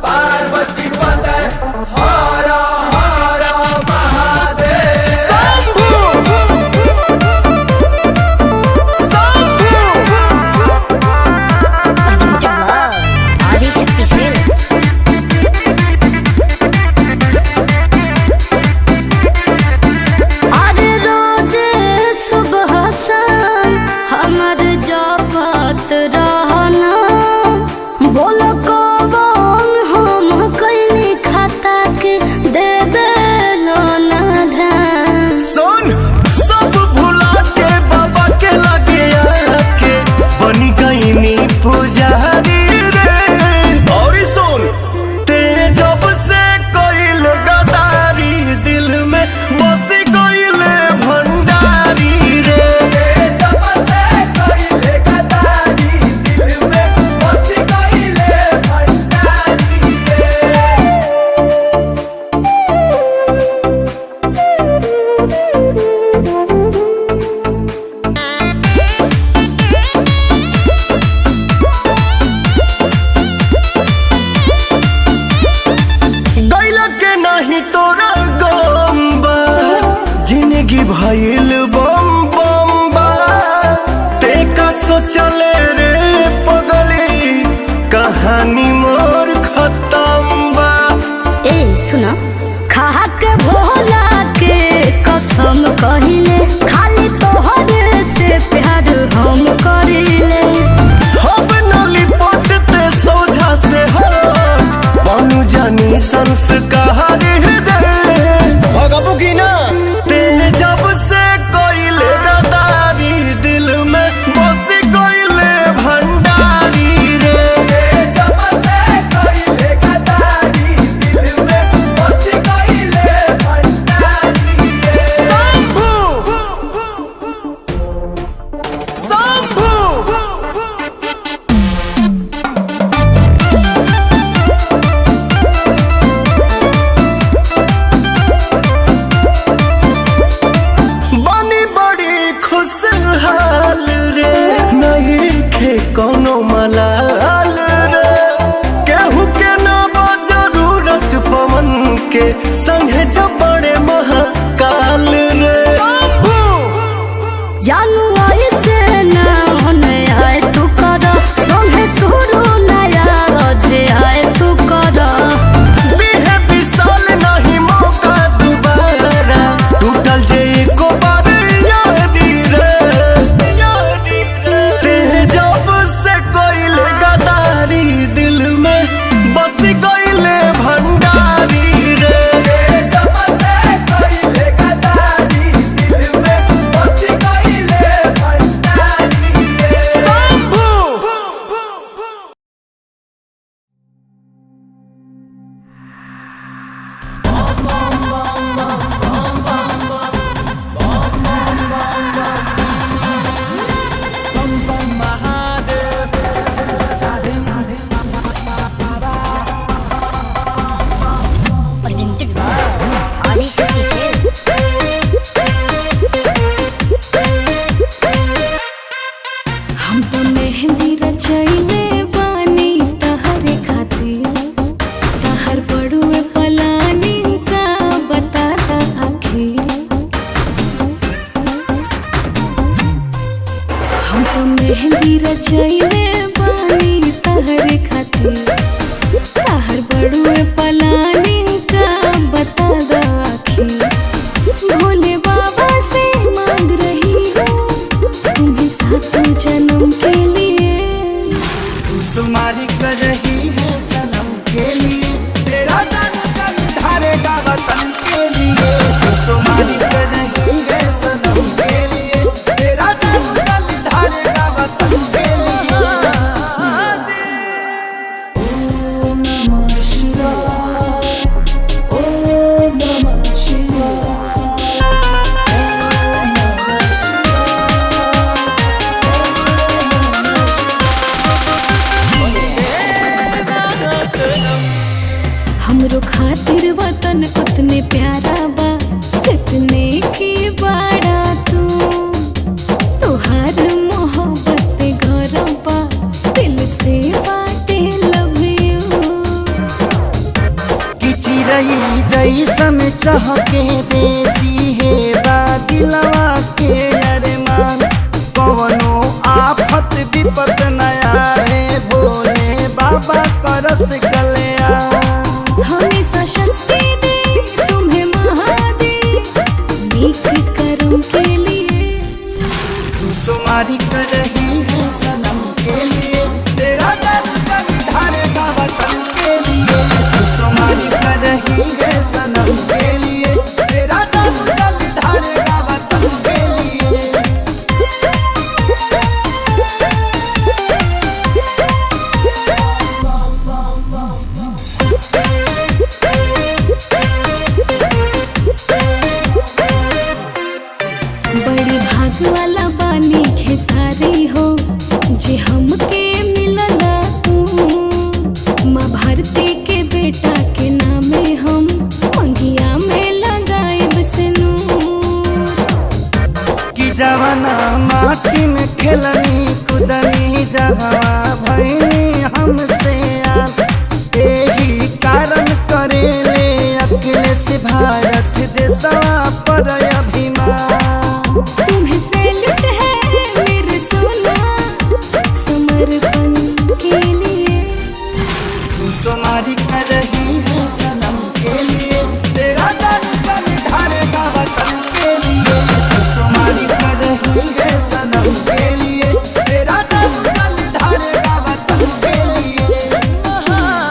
पार्वती पते हरा हरा महादेव शंभू शंभू आदिशक्ति फिल्म्स। अरे रोज सुबह शाम हमर जपत रहना बोलो कौन हम कैली खाता के देवे लो ना ध्यान। सुन सब भुला के बाबा के लगे आके बनी गईनी पुजारी रे। और सुन ते जब से कोइल गदारी दिल में बस गईल भंडारी रे। जब से कइले गदारी दिल में बस कइले भंडारी रे। गैल के नहीं तोरा गम्बा जिंदगी भइल बम बम बा। ते का सोचले रे पगली कहानी मोर खत्म बा। ए सुनो खा के भोला के कसम कहिले खाली तोहर से प्यार हम करिले। हम नली पटते सोझा से हट बनू जानी संस्कार दे भगबू की ना। ते जब से कोइले गदारी दिल में बस कोइले भंडारी रे। जब से कइले गदारी दिल में बस कइले भंडारी रे। शंभू शंभू बनी बड़ी खुशहाल रे नहीं खे कोनो मलाल रे। केहू के ना बा जरूरत पवन के संगे जब बड़े महाकाल रे। जानू ऐसे ना होने आए तू कर संगे शुरू नया अध्याय तू कर। बिहे विशाल नहीं मौका दोबारा टूटल जे एको बार यारी रे। ते जब से कोइले गदारी दिल में बस गईले भंडारी रे। जब से कइले गदारी दिल में बस कइले भंडारी रे। Shambhu presented by Adishakti films. हम तो मेहंदी रचैले बानी तहरे खातिर तहर पड़ुए पलानी का बताता आखिर। हम तो मेहंदी रचैले बानी तहरे खातिर तहर बड़ुए पलानी का बता दा आखिर। भोले बाबा से मांग रही हूँ तुम्हें सातों जन्म के लिए। सुमारी कर रही है सनम के लिए तेरा जान जल ढारेगा वतन के लिए। सुमारी कर रही है सनम के लिए तेरा जान जल ढारेगा वतन के लिए। ओम नमः शिवाय ओम नमः शिवाय ओम नमः शिवाय ओम नमः शिवाय। चहके देसी है बादिलवा के अरमान कवनो आफत विपत नया है भोले बाबा करस कल्याण हमेशा शक्ति दे तुम्हें महादेव नेक कर्म के लिए तू सुमारी कर रही है सनम के लिए तेरा दर्द जग ढारेगा वतन के लिए तू सुमारी कर रही है सनम के लिए तेरा दर्द जग ढारेगा वतन के लिए बड़ी भाग वाला बानी खेसारी हो जे हमके मिलला तू माँ भारती के बेटा के नामे हम मंगिया में लगाए सिनूर कि जवाना माटी में खेलनी कुदनी जहाँ भैनी हमसे यार यही कारण करेले अखिलेश भारत देशवा पर अभिमान तुम्हें सैल्यूट है मेरे सोना समर्पण के लिए तू सुमारी कर रही है सनम के लिए तेरा दर्द जग ढारेगा वतन के लिए तू सुमारी कर रही है सनम के लिए तेरा दर्द जग ढारेगा वतन के लिए महादेव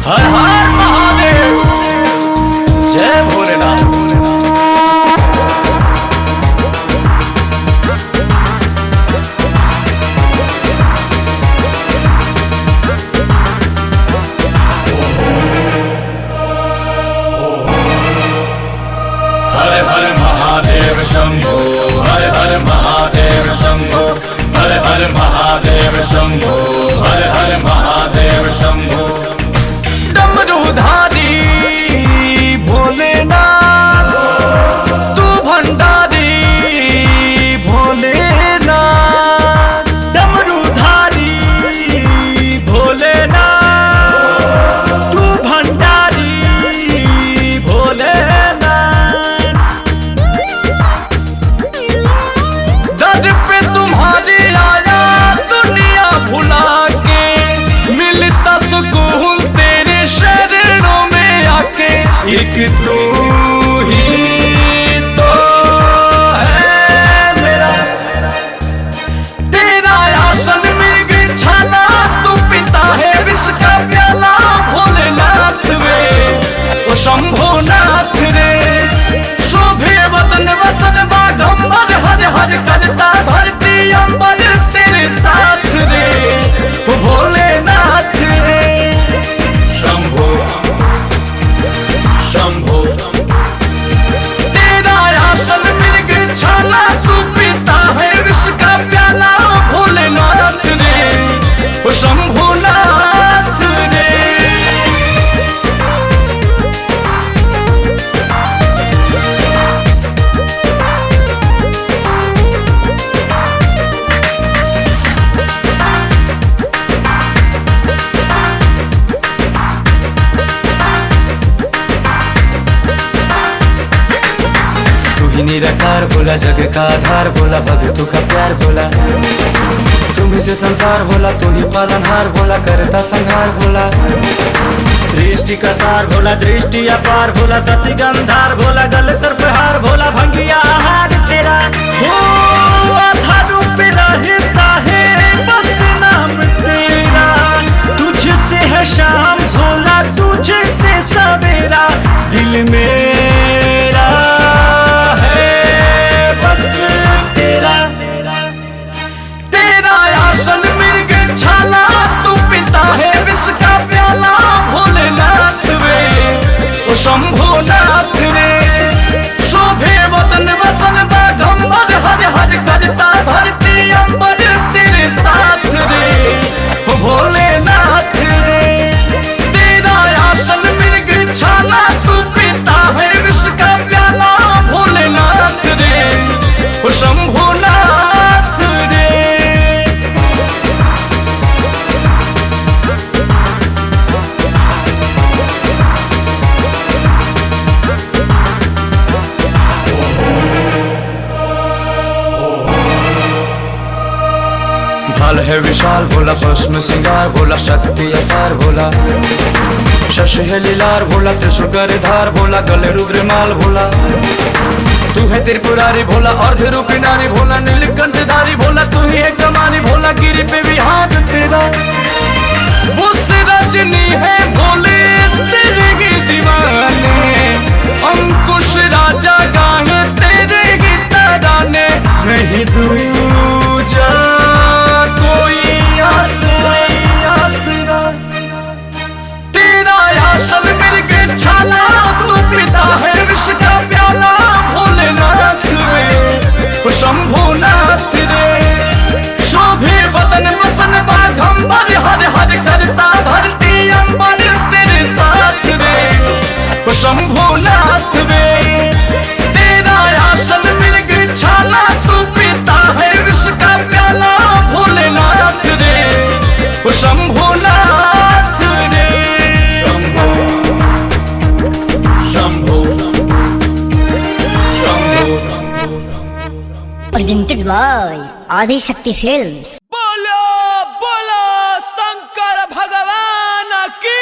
हर हर महादेव, जय भोलेनाथ। हर हर महादेव शंभो हर हर महादेव शंभो हर हर महादेव शंभो हर हर महादेव शंभो डमरूधारी भोलेनाथ, तू भंडारी भोलेनाथ। डमरूधारी भोलेनाथ, तू भंडारी भोलेनाथ। दर पे तुम्हारी आया दुनिया भुला के, मिलता सुकून तेरे शरणों में आके। एक तू ही तो है मेरा, तेरा आसन मृग छाला, तू पिता है विष का प्याला। भोलेनाथ रे ओ शंभोनाथ रे, शोभे वतन वसन बाघंबर, हर हर करता धरती अंबर तेरे साथ रे ओ भोलेनाथ रे। शंभो शंभो तेरा आसन मृग छाला, तू पीता है विष का प्याला। भोलेनाथ रे ओ शंभुनाथ रे। तू ही निराकार भोला, जग का आधार भोला, भक्तों का प्यार भोला। तुम ही से संसार भोला, तू ही पालनहार भोला, करता संहार भोला। सृष्टि का सार भोला, दृष्टि अपार भोला, शशि गंधार भोला, गल सर्पहार भोला, भंगिया आहार तेरा हो। आधा रूप रहता है बस नाम तेरा, तुझसे है शाम भोला, तुझसे सवेरा। दिल मेरा है बस तेरा, तेरा आसन मृग छाला, तू पिता है विष का प्याला। भोलेनाथ रे ओ शंभुनाथ रे, शोभे वतन वसन बाघंबर, हर हर करता धरती अंबर तेरे साथ रे ओ भोलेनाथ रे। तेरा आसन मृग छाला, तू पिता है बाल है विशाल भोला, पर्स में सिंगार भोला, शक्ति अपार भोला, शशि है लीलार भोला, त्रिशूल करे धार भोला, गले रुद्रमाल भोला। तू है त्रिपुरारी भोला, अर्धरूपी नारी भोला, नीलकंठधारी भोला, तू ही है कमानी भोला, गिरी पे भी हाथ तेरा। मुझसे रजनी है भोले तेरे की दीवाने, अंकुश राजा गाहे तेरे की तराने, नहीं दूजा कोई आसरा, तेरा आसल मिर्ग छाला, तू पिता है विष का प्याला, भोलेनाथ रे शंभुनाथ रे, शोभे वदन वसन बाघंबर, हर हर करता धरती अंबर तेरे साथ रे शंभुनाथ रे, तेरा आसल मिर्ग छाला, तू पिता है विष का प्याला, भोलेनाथ रे शंभुनाथ रे। Shambho Shambho Shambho. presented by Adi Shakti Films. बोलो बोलो शंकर भगवान की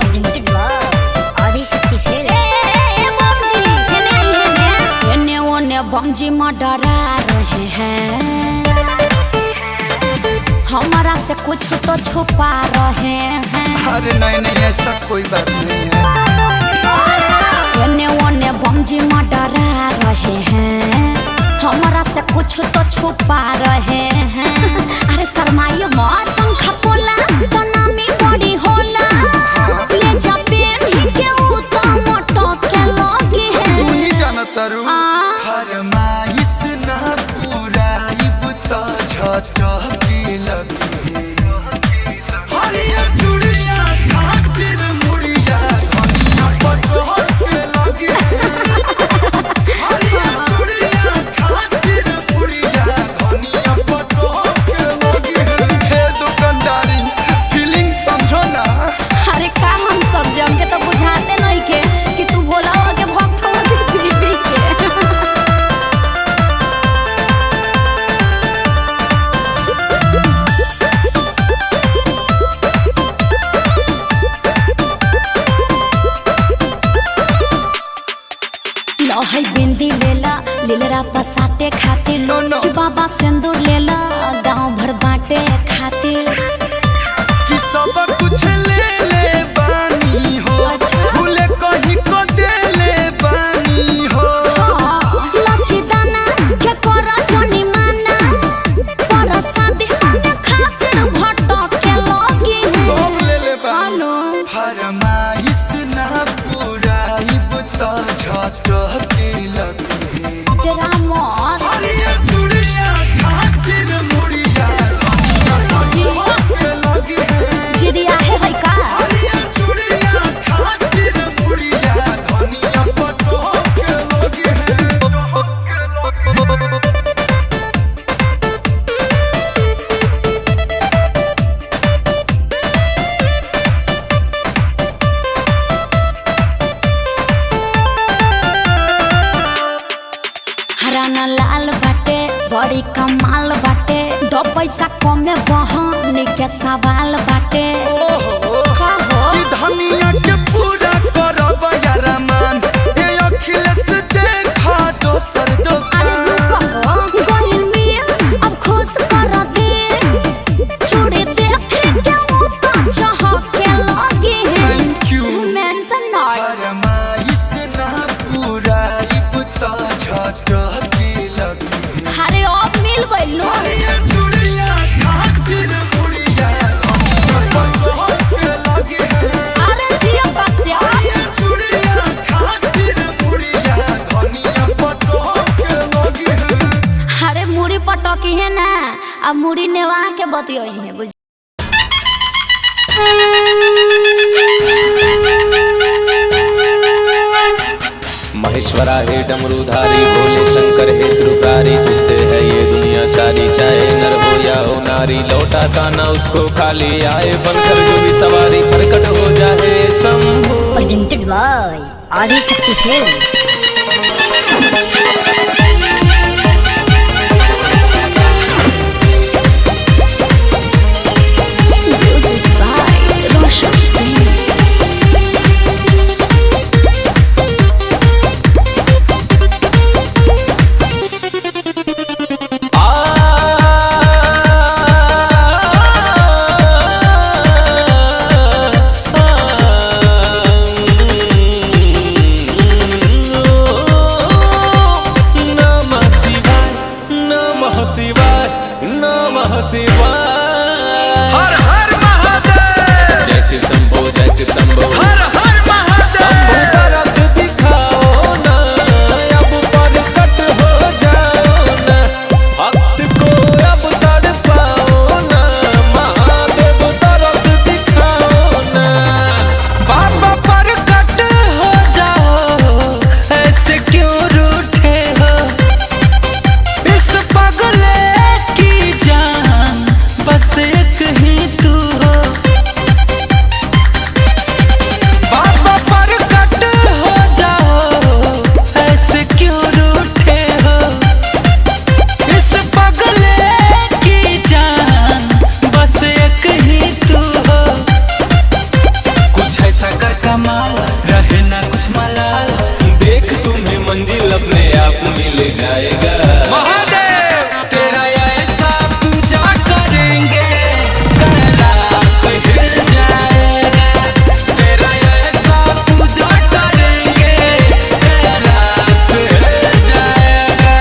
Presented by Adi Shakti Films. बमजी में डरा रहे हैं, हमारा से कुछ तो छुपा रहे हैं। अरे नहीं नहीं ऐसा कोई बात नहीं है। एने ओने बमजी में डरा रहे हैं, हमारा से कुछ तो छुपा रहे हैं। अरे शर्माइयो मत, शंखा पोला तो नामी बड़ी होला, ले जा पेन ही के उ तो मोटो के लगी है। तू ही जानता रू फरमाइश ना पूरा इब तो झटकी लगी, हरियर चूड़िया खातिर मुड़िया धनिया पटक के लगी, हरियर चूड़िया खातिर मुड़िया धनिया पटक के लगी। हे दुकानदारी फीलिंग समझो ना। अरे का हम सब जम के तो बुझाते नहीं के कि तू बोला हो के भक्त हो के बीबी के। लो है बिंदी लेला लीलरा पसाते खातिर, No, no. कि बाबा सिंदूर लेला गांव भर बांटे खातिर। कि सब कुछ ले ले बानी हो, भूले कहीं को दे ले बानी हो। लची दाना के करा जनी माना, पर शादी होने खातिर भटो के लगी। सब ले ले बानी, हेलो फरमाइश ना पूरा इब तो झटकी लगी, तेरा मौत हरियर चूड़िया खातिर मुड़िया धनिया पटक के लगी, जिदिया है भाई का। हरियर चूड़िया खातिर मुड़िया धनिया पटक के लगी। हराना लाल बाटे बड़ी कमाल बाटे, दो पैसा कमे बहन के सवाल बाटे। का हो? कि धनिया के पूरा करब यारा मान, ये अखिलेश देखा दोसर अरे दुकान। रुको हो, गइल मिया अब खुश कर दे, चूड़ी देख के वो तो चहक के लगी है। Thank you। मेंशन नॉट फरमाइश ना पूरा इब तो झटकी लगी, अरे अब मिल गइल लो। हरियर चूड़िया खातिर मुड़िया धनिया पटक के लगी, अरे जिया कस्या हरियर चूड़िया खातिर मुड़िया धनिया पटक के लगी। अरे मुड़ी पटकी है ना, अब मुड़ी नेवा के बतियोई है बुझ। महेश्वरा हे डमरूधारी, भोले शंकर हे त्रिपुरारी, तुझसे है ये दुनिया शादी, चाहे नर हो या हो नारी, लौटा ताना उसको खाली, आए बनकर जो भी सवारी, प्रकट हो जाए Shambhu. Presented by Adi Shakti Films. Music by Roshan Singh. हर हर महादेव, जय शिव शंभो, जय शिव शंभो, हर हर शंभू महादेव। का रस दिखाओ ना, अब प्रकट हो जाओ ना, भक्त को अब तड़पाओ ना, महादेव का रस दिखाओ ना। बाबा प्रकट हो जाओ, ऐसे क्यों रूठे हो, इस पगले की जान बस एक ही तू हो। बाबा प्रकट हो जाओ, ऐसे क्यों रूठे हो, इस पगले की जान बस एक ही तू हो। कुछ ऐसा कर कमाल, रहे ना कुछ मलाल, देख तुम्हें मंजिल अपने आप मिल जाएगा। महादेव तेरा ऐसा पूजा करेंगे, कैलाश हिल जाएगा। तेरा ऐसा पूजा करेंगे, कैलाश हिल जाएगा।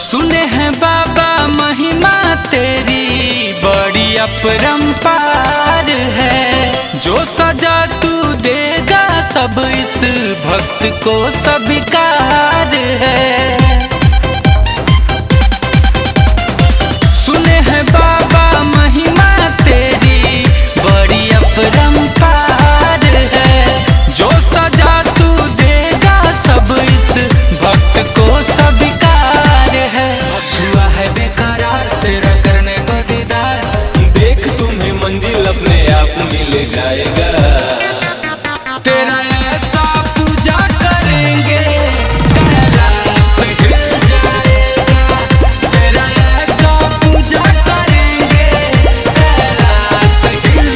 सुने हैं बाबा महिमा तेरी बड़ी अपरंपार है, जो सजा तू देगा सब इस भक्त को स्वीकार है। सुने हैं बाबा महिमा तेरी बड़ी अपरंपार है, जो सजा तू देगा सब इस भक्त को स्वीकार है। हुआ है बेकरार तेरा करने को दीदार, देख तुम्हें मंजिल अपने आप मिल जाएगा। तेरा ऐसा पूजा करेंगे, कैलाश हिल जाएगा। तेरा ऐसा पूजा करेंगे, कैलाश हिल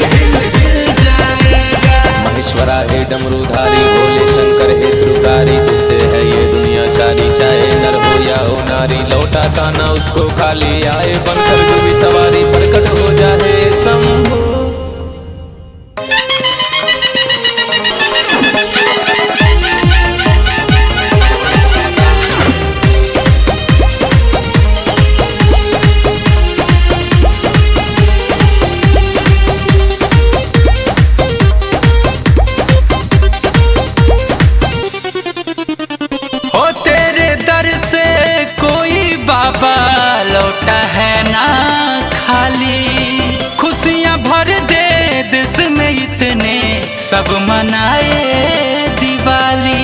जाएगा। महेश्वरा है डमरूधारी, भोले शंकर है त्रिपुरारी, जिसे है ये दुनिया सारी, चाहे नर हो या हो नारी, लौटा ताना उसको खाली, आए बनकर जो भी सवारी, प्रकट हो जाए शंभू। हो तेरे दर से कोई बाबा लौटा है ना खाली, खुशियां भर दे देश में इतने, सब मनाए दिवाली।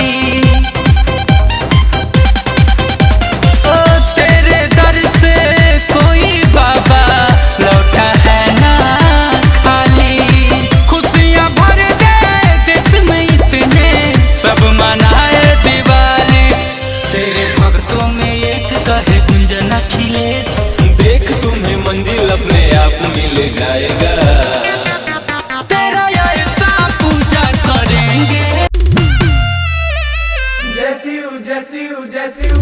ओ तेरे दर से कोई बाबा लौटा है ना खाली, खुशियां भर दे देश में इतने, सब मनाए दिवाली। तेरे भक्तों में एक कहे गुंजन अखिलेश, देख तुम्हें मंजिल अपने आप मिल जाएगा। तेरा ऐसा पूजा करेंगे। जय शिव जय शिव जय शिव।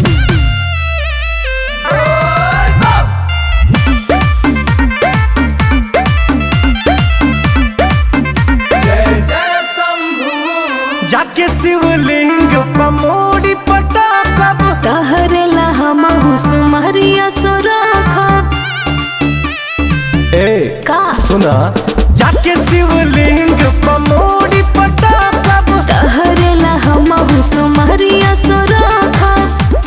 जय जय शंभू। जाके शिवलिंग पमोड़ी पटाकब, तहरेला हमहु सुमरिया सोराखा। सुना, जाके शिवलिंग पमोड़ी पटाकब, भरेला हम सुमरिया सोराखा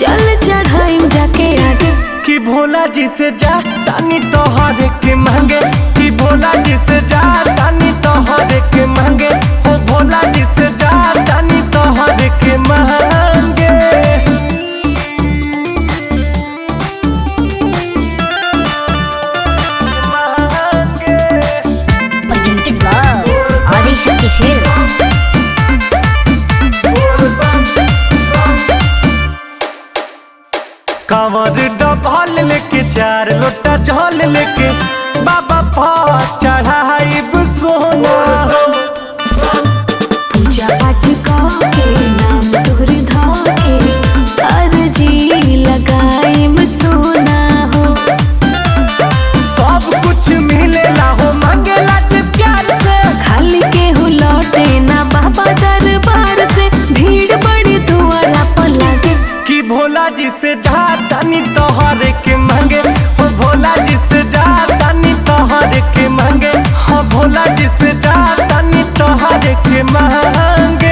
चल चढ़ाइम जाके आगे कि भोला जी से जा तानी तोहरे के मांगे कि भोला जी से जा तानी तोहरे के मांगे हो भोला जी से जा तानी तोहरे के मांगे Presented by Adishakti Films. कांवर डबल लेके 4 लोटा जल लेके बाबा पर चढ़ाई सोना पूजा पाठ के नाम तोहर धाके अर्जी लगाइम सोना हो सब कुछ मिलेला हो मांगेला जे प्यार से खाली के हो लौटे ना बाबा दरबार से भीड़ बड़ी दुआरा पर लागे कि भोला जी से जा तानी तोहरे के मांगे हो भोला जी से जा तानी तोहरे के मांगे हो भोला जी से जा तानी तोहरे के मांगे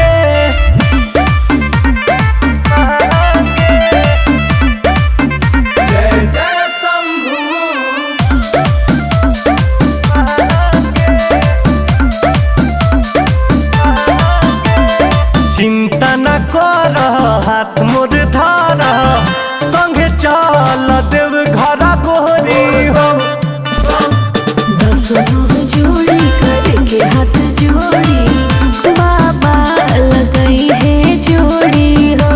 जय जय शंभू चिंता न कर हाथ मोर धार संगे चल देव घर गोरी हो दसों जोड़ी करके हाथ जोड़ी बाबा लगाई है जोड़ी हो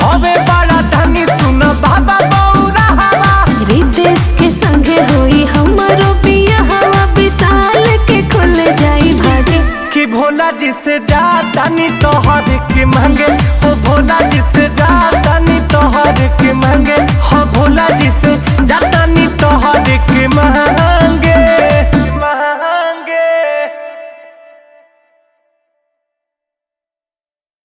हवे बड़ा धनी सुन बाबा बौरा हवा रितेश के संगे होई हमरो बिया हवा विशाल के खुल जाई भागे कि भोला जी से जा तानी तोहरे के मांगे हो भोला जी से